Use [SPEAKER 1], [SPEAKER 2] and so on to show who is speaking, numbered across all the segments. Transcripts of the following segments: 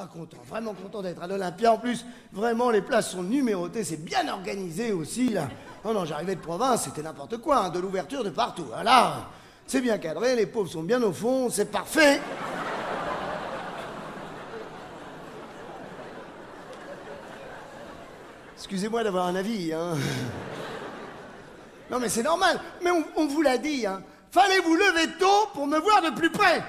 [SPEAKER 1] Ah, content, vraiment content d'être à l'Olympia. En plus, vraiment, les places sont numérotées, c'est bien organisé aussi, là. Oh non, j'arrivais de province, c'était n'importe quoi, hein, de l'ouverture de partout. Ah, là, c'est bien cadré, les pauvres sont bien au fond, c'est parfait. Excusez-moi d'avoir un avis, hein. Non, mais c'est normal. Mais on vous l'a dit, hein. Fallait vous lever tôt pour me voir de plus près.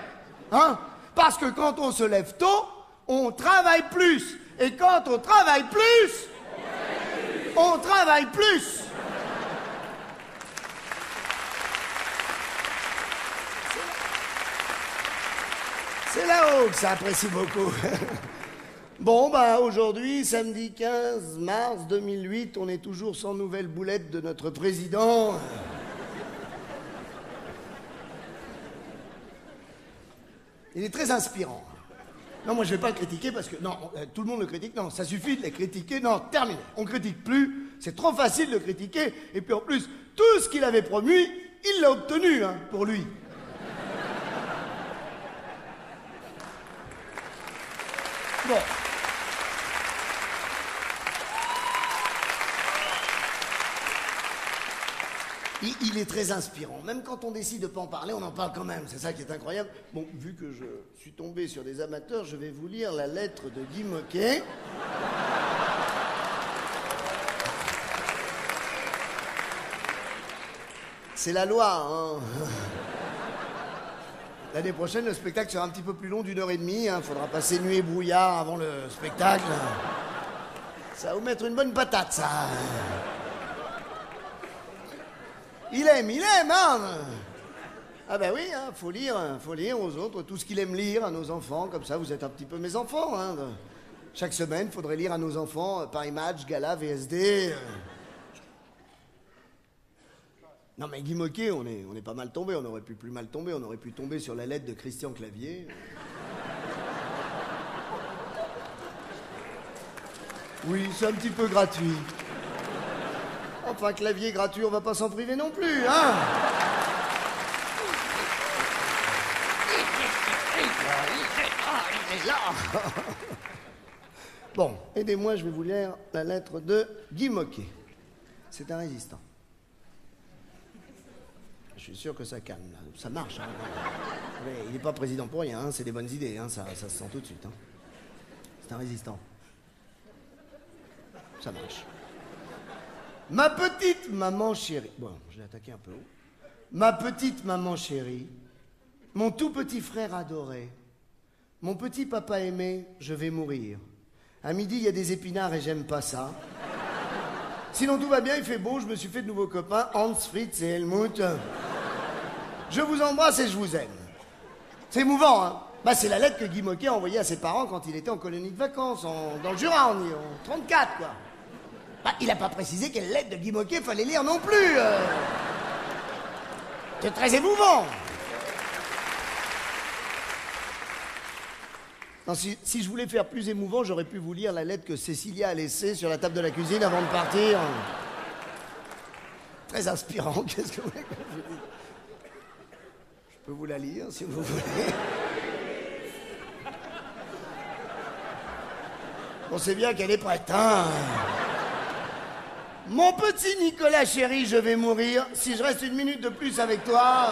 [SPEAKER 1] Hein? Parce que quand on se lève tôt, on travaille plus. Et quand on travaille plus, on travaille plus. C'est là-haut que ça apprécie beaucoup. Bon, bah aujourd'hui, samedi 15 mars 2008, on est toujours sans nouvelles boulettes de notre président. Il est très inspirant. Non, moi je vais pas le critiquer parce que... Non, tout le monde le critique. Non, ça suffit de les critiquer. Non, terminé. On critique plus. C'est trop facile de critiquer. Et puis en plus, tout ce qu'il avait promis, il l'a obtenu, hein, pour lui. Bon. Il est très inspirant. Même quand on décide de pas en parler, on en parle quand même. C'est ça qui est incroyable. Bon, vu que je suis tombé sur des amateurs, je vais vous lire la lettre de Guy Môquet. C'est la loi, hein. L'année prochaine, le spectacle sera un petit peu plus long d'1h30. Hein. Faudra passer nuit et brouillard avant le spectacle. Ça va vous mettre une bonne patate, ça. Il aime, hein. Ah ben oui, hein, faut lire aux autres tout ce qu'il aime lire à nos enfants. Comme ça, vous êtes un petit peu mes enfants. Hein. Chaque semaine, il faudrait lire à nos enfants Paris Match, Gala, VSD. Non mais Guy Môquet, on est pas mal tombé. On aurait pu plus mal tomber. On aurait pu tomber sur la lettre de Christian Clavier. Oui, c'est un petit peu gratuit. Enfin, clavier gratuit, on va pas s'en priver non plus, hein. Bon, aidez-moi, je vais vous lire la lettre de Guy Môquet. C'est un résistant. Je suis sûr que ça calme, là. Ça marche, hein. Il n'est pas président pour rien, hein. C'est des bonnes idées, hein. Ça se sent tout de suite, hein. C'est un résistant. Ça marche. Ma petite maman chérie... Bon, je l'ai attaqué un peu haut. Ma petite maman chérie, mon tout petit frère adoré, mon petit papa aimé, je vais mourir. À midi, il y a des épinards et j'aime pas ça. Sinon, tout va bien, il fait beau, je me suis fait de nouveaux copains, Hans, Fritz et Helmut. Je vous embrasse et je vous aime. C'est émouvant, hein? Bah, c'est la lettre que Guy Môquet a envoyée à ses parents quand il était en colonie de vacances, dans le Jura, en 34, quoi. Bah, il n'a pas précisé quelle lettre de Guy Môquet fallait lire non plus. C'est très émouvant. Non, si je voulais faire plus émouvant, j'aurais pu vous lire la lettre que Cécilia a laissée sur la table de la cuisine avant de partir. Très inspirant, qu'est-ce que vous voulez que je vous dise? Je peux vous la lire, si vous voulez. On sait bien qu'elle est prête, hein. Mon petit Nicolas chéri, je vais mourir. Si je reste une minute de plus avec toi...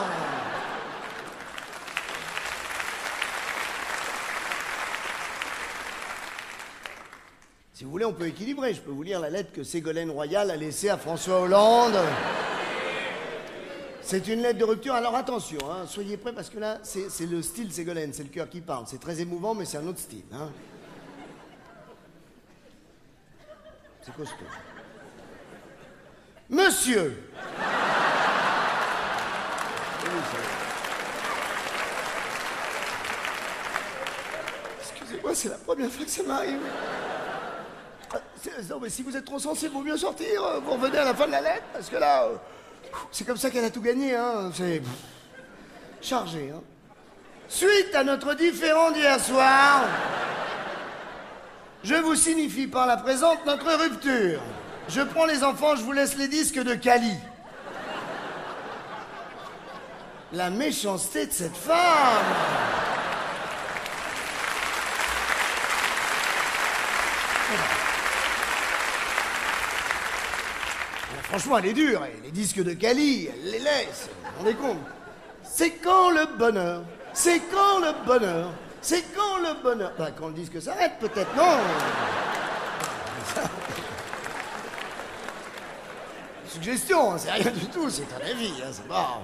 [SPEAKER 1] Si vous voulez, on peut équilibrer. Je peux vous lire la lettre que Ségolène Royal a laissée à François Hollande. C'est une lettre de rupture. Alors attention, hein, soyez prêts parce que là, c'est le style Ségolène, c'est le cœur qui parle. C'est très émouvant, mais c'est un autre style. Hein. C'est costaud. Monsieur. Excusez-moi, c'est la première fois que ça m'arrive. Non, mais si vous êtes trop sensible, vaut mieux sortir. Vous revenez à la fin de la lettre, parce que là, c'est comme ça qu'elle a tout gagné. Hein. C'est chargé. Hein. Suite à notre différend d'hier soir, je vous signifie par la présente notre rupture. Je prends les enfants, je vous laisse les disques de Cali. La méchanceté de cette femme. Franchement, elle est dure, et les disques de Cali, elle les laisse, vous vous rendez compte? C'est quand le bonheur? C'est quand le bonheur? C'est quand le bonheur? Bah, quand le disque s'arrête, peut-être, non? Suggestion, hein, c'est rien du tout, c'est un avis, hein, c'est pas...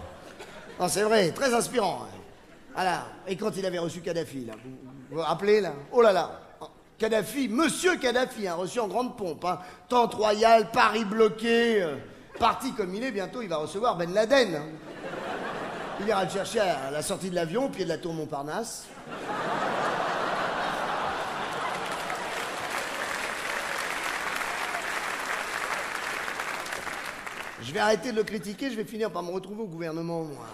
[SPEAKER 1] Non, c'est vrai, très inspirant. Hein. Voilà, et quand il avait reçu Kadhafi, là, vous vous rappelez, là? Oh là là, Kadhafi, monsieur Kadhafi, hein, reçu en grande pompe, hein, tente royale, Paris bloqué, parti comme il est, bientôt il va recevoir Ben Laden. Hein. Il ira le chercher à la sortie de l'avion, au pied de la tour Montparnasse. Je vais arrêter de le critiquer, je vais finir par me retrouver au gouvernement, moi.